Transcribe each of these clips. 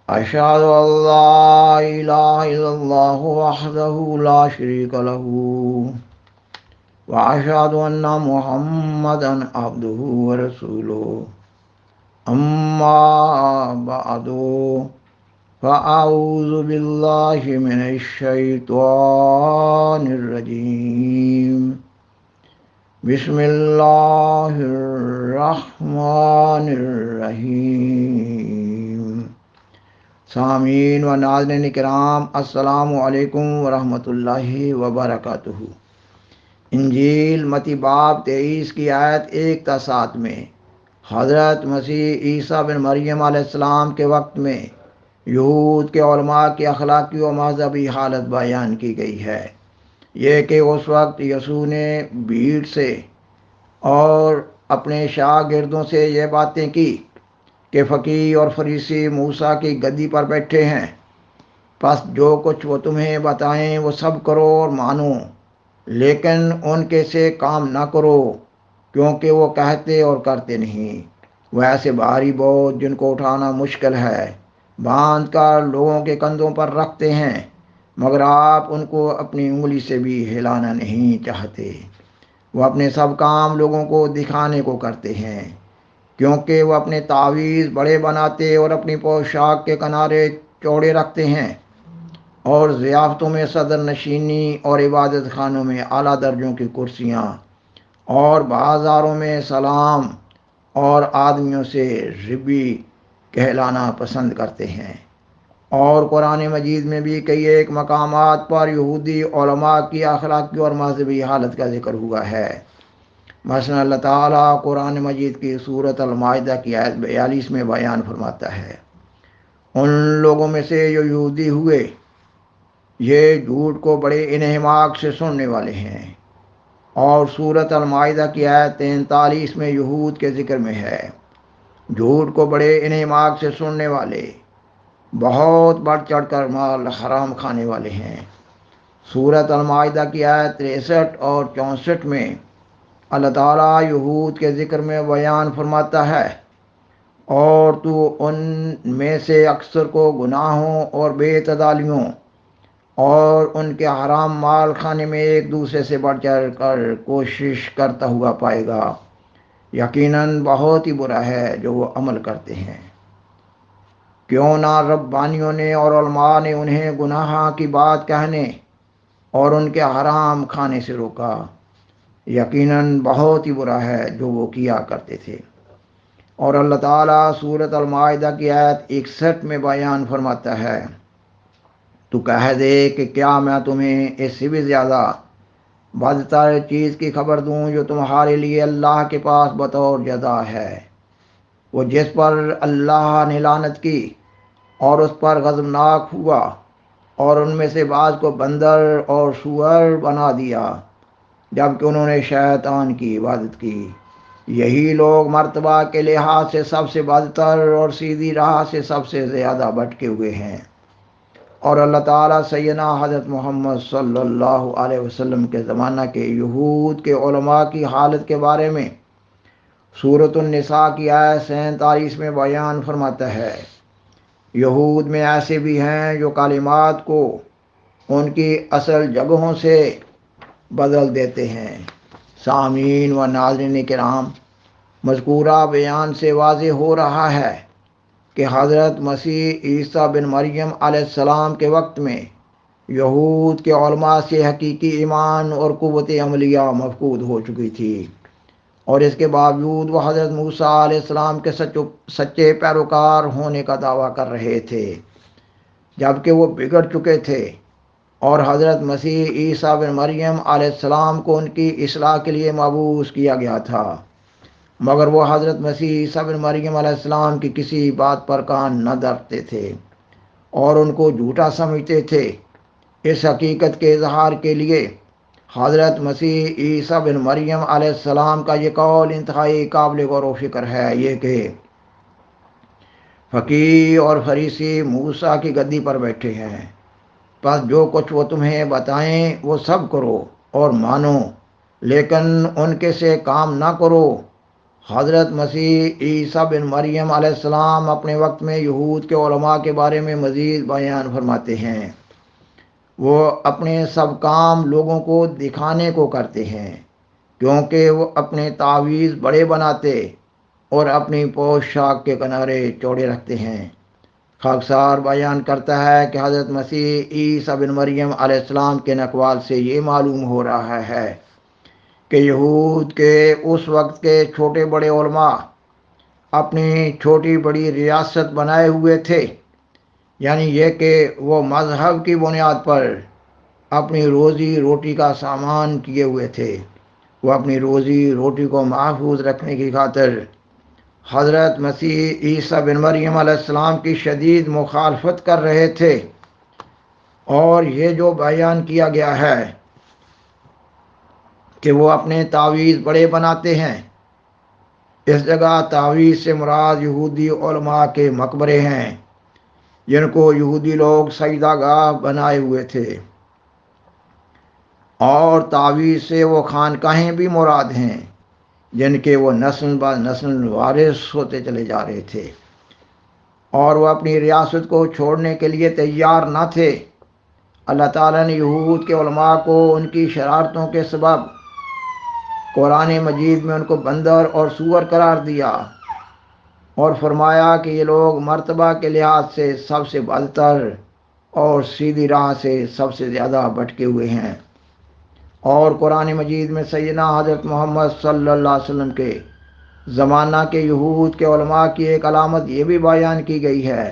أشهد أن لا إله إلا الله وحده لا شريك له وأشهد أن محمدا عبده ورسوله أما بعد فأعوذ بالله من الشيطان الرجيم بسم الله الرحمن الرحیم۔ سامعین و ناظرین کرام، السلام علیکم ورحمۃ اللہ وبرکاتہ۔ انجیل متی باب 23 کی آیت 1 تا 7 میں حضرت مسیح عیسیٰ بن مریم علیہ السلام کے وقت میں یہود کے علماء کی اخلاقی و مذہبی حالت بیان کی گئی ہے۔ یہ کہ اس وقت یسوع نے بھیڑ سے اور اپنے شاگردوں سے یہ باتیں کی کہ فقیہ اور فریسی موسیٰ کی گدی پر بیٹھے ہیں، پس جو کچھ وہ تمہیں بتائیں وہ سب کرو اور مانو، لیکن ان کے سے کام نہ کرو، کیونکہ وہ کہتے اور کرتے نہیں۔ وہ ایسے بھاری بوجھ جن کو اٹھانا مشکل ہے باندھ کر لوگوں کے کندھوں پر رکھتے ہیں، مگر آپ ان کو اپنی انگلی سے بھی ہلانا نہیں چاہتے۔ وہ اپنے سب کام لوگوں کو دکھانے کو کرتے ہیں، کیونکہ وہ اپنے تعویذ بڑے بناتے اور اپنی پوشاک کے کنارے چوڑے رکھتے ہیں، اور ضیافتوں میں صدر نشینی اور عبادت خانوں میں اعلیٰ درجوں کی کرسیاں اور بازاروں میں سلام اور آدمیوں سے ربی کہلانا پسند کرتے ہیں۔ اور قرآن مجید میں بھی کئی ایک مقامات پر یہودی علماء کی اخلاقی اور مذہبی حالت کا ذکر ہوا ہے۔ مثلا اللہ تعالیٰ قرآن مجید کی سورۃ المائدہ کی آیت 42 میں بیان فرماتا ہے، ان لوگوں میں سے جو یہودی ہوئے یہ جھوٹ کو بڑے انہماک سے سننے والے ہیں۔ اور سورۃ المائدہ کی آیت 43 میں یہود کے ذکر میں ہے، جھوٹ کو بڑے انہماک سے سننے والے، بہت بڑھ چڑھ کر مال حرام کھانے والے ہیں۔ سورۃ المائدہ کی آیت 63 اور 64 میں اللہ تعالیٰ یہود کے ذکر میں بیان فرماتا ہے، اور تو ان میں سے اکثر کو گناہوں اور بے اعتدالیوں اور ان کے حرام مال کھانے میں ایک دوسرے سے بڑھ چڑھ کر کوشش کرتا ہوا پائے گا۔ یقیناً بہت ہی برا ہے جو وہ عمل کرتے ہیں۔ کیوں نہ ربانیوں نے اور علماء نے انہیں گناہ کی بات کہنے اور ان کے حرام کھانے سے روکا۔ یقیناً بہت ہی برا ہے جو وہ کیا کرتے تھے۔ اور اللہ تعالیٰ سورۃ المائدہ کی آیت 61 میں بیان فرماتا ہے، تو کہہ دے کہ کیا میں تمہیں اس سے بھی زیادہ بدتر چیز کی خبر دوں جو تمہارے لیے اللہ کے پاس بطور جزا ہے۔ وہ جس پر اللہ نے لعنت کی اور اس پر غضبناک ہوا، اور ان میں سے بعض کو بندر اور سور بنا دیا جبکہ انہوں نے شیطان کی عبادت کی۔ یہی لوگ مرتبہ کے لحاظ سے سب سے بدتر اور سیدھی راہ سے سب سے زیادہ بھٹکے ہوئے ہیں۔ اور اللہ تعالیٰ سیدنا حضرت محمد صلی اللہ علیہ وسلم کے زمانہ کے یہود کے علماء کی حالت کے بارے میں سورۃ النساء کی آیت 47 میں بیان فرماتا ہے، یہود میں ایسے بھی ہیں جو کلمات کو ان کی اصل جگہوں سے بدل دیتے ہیں۔ سامعین و ناظرین کرام، مذکورہ بیان سے واضح ہو رہا ہے کہ حضرت مسیح عیسیٰ بن مریم علیہ السلام کے وقت میں یہود کے علماء سے حقیقی ایمان اور قوت عملیہ مفقود ہو چکی تھی، اور اس کے باوجود وہ حضرت موسیٰ علیہ السلام کے سچے پیروکار ہونے کا دعویٰ کر رہے تھے، جبکہ وہ بگڑ چکے تھے، اور حضرت مسیح عیسیٰ بن مریم علیہ السلام کو ان کی اصلاح کے لیے مبعوث کیا گیا تھا، مگر وہ حضرت مسیح عیسیٰ بن مریم علیہ السلام کی کسی بات پر کان نہ دھرتے تھے اور ان کو جھوٹا سمجھتے تھے۔ اس حقیقت کے اظہار کے لیے حضرت مسیح عیسیٰ بن مریم علیہ السلام کا یہ قول انتہائی قابل غور و فکر ہے، یہ کہ فقیہ اور فریسی موسیٰ کی گدی پر بیٹھے ہیں، پس جو کچھ وہ تمہیں بتائیں وہ سب کرو اور مانو، لیکن ان کے سے کام نہ کرو، حضرت مسیح عیسیٰ بن مریم علیہ السلام اپنے وقت میں یہود کے علماء کے بارے میں مزید بیان فرماتے ہیں۔ وہ اپنے سب کام لوگوں کو دکھانے کو کرتے ہیں، کیونکہ وہ اپنے تعویذ بڑے بناتے اور اپنی پوشاک کے کنارے چوڑے رکھتے ہیں۔ خاکسار بیان کرتا ہے کہ حضرت مسیح عیسیٰ بن مریم علیہ السلام کے اقوال سے یہ معلوم ہو رہا ہے کہ یہود کے اس وقت کے چھوٹے بڑے علماء اپنی چھوٹی بڑی ریاست بنائے ہوئے تھے، یعنی یہ کہ وہ مذہب کی بنیاد پر اپنی روزی روٹی کا سامان کیے ہوئے تھے۔ وہ اپنی روزی روٹی کو محفوظ رکھنے کی خاطر حضرت مسیح عیسیٰ بن مریم علیہ السلام کی شدید مخالفت کر رہے تھے، اور یہ جو بیان کیا گیا ہے کہ وہ اپنے تعویذ بڑے بناتے ہیں، اس جگہ تعویذ سے مراد یہودی علماء کے مقبرے ہیں جن کو یہودی لوگ سجدہ گاہ بنائے ہوئے تھے، اور تعویذ سے وہ خانقاہیں بھی مراد ہیں جن کے وہ نسل بعد نسل وارث ہوتے چلے جا رہے تھے، اور وہ اپنی ریاست کو چھوڑنے کے لیے تیار نہ تھے۔ اللہ تعالیٰ نے یہود کے علماء کو ان کی شرارتوں کے سبب قرآن مجید میں ان کو بندر اور سور قرار دیا، اور فرمایا کہ یہ لوگ مرتبہ کے لحاظ سے سب سے بدتر اور سیدھی راہ سے سب سے زیادہ بھٹکے ہوئے ہیں۔ اور قرآن مجید میں سیدنا حضرت محمد صلی اللہ علیہ وسلم کے زمانہ کے یہود کے علماء کی ایک علامت یہ بھی بیان کی گئی ہے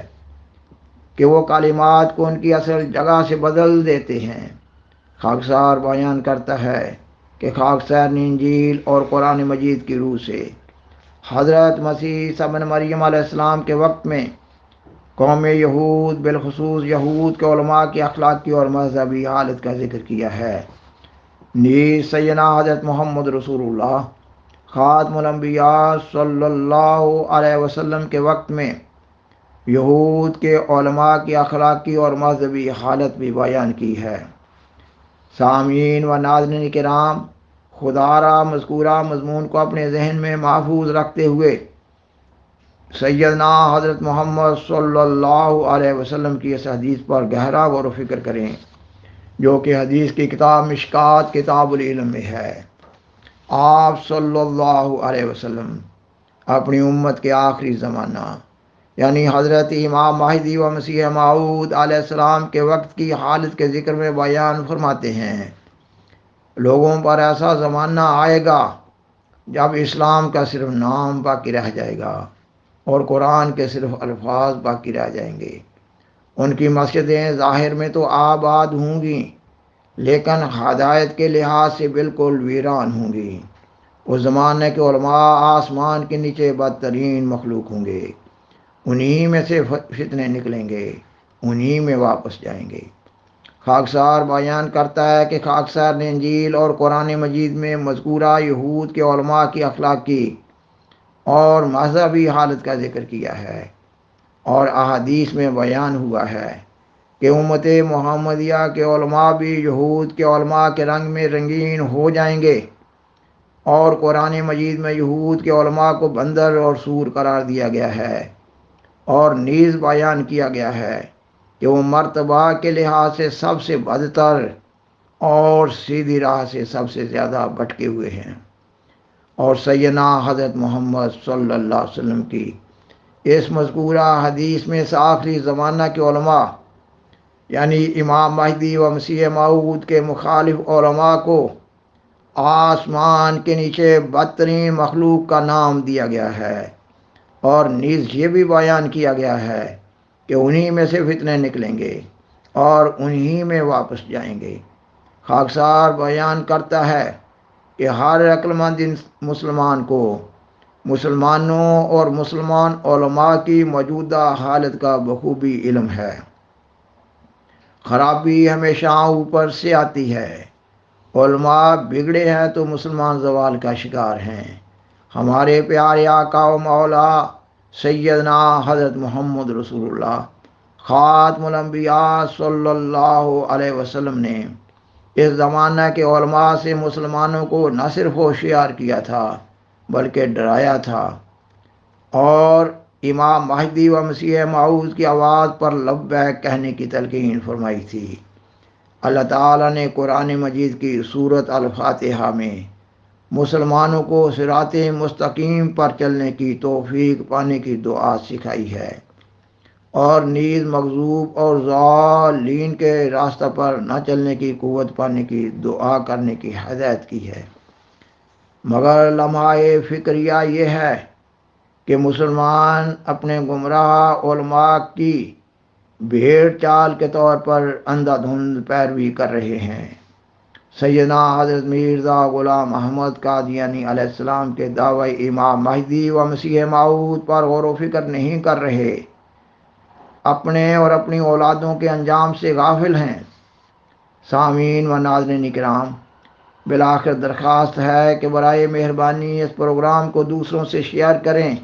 کہ وہ کلمات کو ان کی اصل جگہ سے بدل دیتے ہیں۔ خاکسار بیان کرتا ہے کہ خاکسار نے انجیل اور قرآن مجید کی روح سے حضرت مسیح عیسیٰ بن مریم علیہ السلام کے وقت میں قوم یہود بالخصوص یہود کے علماء کی اخلاقی اور مذہبی حالت کا ذکر کیا ہے۔ نیز سیدنا حضرت محمد رسول اللہ خاتم الانبیاء صلی اللہ علیہ وسلم کے وقت میں یہود کے علماء کی اخلاقی اور مذہبی حالت بھی بیان کی ہے۔ سامعین و ناظرین کرام، خدا را مذکورہ مضمون کو اپنے ذہن میں محفوظ رکھتے ہوئے سیدنا حضرت محمد صلی اللہ علیہ وسلم کی اس حدیث پر گہرا غور و فکر کریں، جو کہ حدیث کی کتاب مشکات کتاب العلم میں ہے۔ آپ صلی اللہ علیہ وسلم اپنی امت کے آخری زمانہ یعنی حضرت امام مہدی و مسیح موعود علیہ السلام کے وقت کی حالت کے ذکر میں بیان فرماتے ہیں۔ لوگوں پر ایسا زمانہ آئے گا جب اسلام کا صرف نام باقی رہ جائے گا اور قرآن کے صرف الفاظ باقی رہ جائیں گے۔ ان کی مسجدیں ظاہر میں تو آباد ہوں گی، لیکن ہدایت کے لحاظ سے بالکل ویران ہوں گی۔ اس زمانے کے علماء آسمان کے نیچے بدترین مخلوق ہوں گے، انہی میں سے فتنے نکلیں گے، انہی میں واپس جائیں گے۔ خاکسار بیان کرتا ہے کہ خاکسار نے انجیل اور قرآن مجید میں مذکورہ یہود کے علماء کی اخلاقی اور مذہبی حالت کا ذکر کیا ہے، اور احادیث میں بیان ہوا ہے کہ امت محمدیہ کے علماء بھی یہود کے علماء کے رنگ میں رنگین ہو جائیں گے، اور قرآن مجید میں یہود کے علماء کو بندر اور سور قرار دیا گیا ہے، اور نیز بیان کیا گیا ہے کہ وہ مرتبہ کے لحاظ سے سب سے بدتر اور سیدھی راہ سے سب سے زیادہ بھٹکے ہوئے ہیں۔ اور سیدنا حضرت محمد صلی اللہ علیہ وسلم کی اس مذکورہ حدیث میں اس آخری زمانہ کے علماء یعنی امام مہدی و مسیح موعود کے مخالف علماء کو آسمان کے نیچے بدترین مخلوق کا نام دیا گیا ہے، اور نیز یہ بھی بیان کیا گیا ہے کہ انہی میں سے فتنے نکلیں گے اور انہی میں واپس جائیں گے۔ خاکسار بیان کرتا ہے کہ ہر عقل مند مسلمان کو مسلمانوں اور مسلمان علماء کی موجودہ حالت کا بخوبی علم ہے۔ خرابی ہمیشہ اوپر سے آتی ہے۔ علماء بگڑے ہیں تو مسلمان زوال کا شکار ہیں۔ ہمارے پیارے آقا و مولا سیدنا حضرت محمد رسول اللہ خاتم الانبیاء صلی اللہ علیہ وسلم نے اس زمانہ کے علماء سے مسلمانوں کو نہ صرف ہوشیار کیا تھا بلکہ ڈرایا تھا، اور امام مہدی و مسیح موعود کی آواز پر لبیک کہنے کی تلقین فرمائی تھی۔ اللہ تعالیٰ نے قرآن مجید کی سورۃ الفاتحہ میں مسلمانوں کو صراط مستقیم پر چلنے کی توفیق پانے کی دعا سکھائی ہے، اور نیز مغضوب اور ضالین کے راستہ پر نہ چلنے کی قوت پانے کی دعا کرنے کی ہدایت کی ہے۔ مگر لمحہ فکریہ یہ ہے کہ مسلمان اپنے گمراہ علماء کی بھیڑ چال کے طور پر اندھا دھند پیروی کر رہے ہیں۔ سیدنا حضرت مرزا غلام احمد قادیانی علیہ السلام کے دعوی امام مہدی و مسیح موعود پر غور و فکر نہیں کر رہے، اپنے اور اپنی اولادوں کے انجام سے غافل ہیں۔ سامعین و ناظرین کرام، بالآخر درخواست ہے کہ برائے مہربانی اس پروگرام کو دوسروں سے شیئر کریں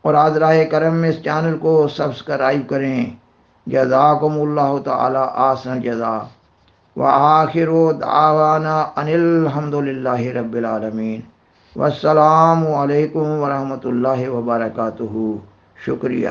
اور عذرائے کرم اس چینل کو سبسکرائب کریں۔ جزاکم اللہ تعالی احسن الجزاء، وآخر دعوانا ان الحمد للہ رب العالمین، والسلام علیکم ورحمۃ اللہ وبرکاتہ۔ شکریہ۔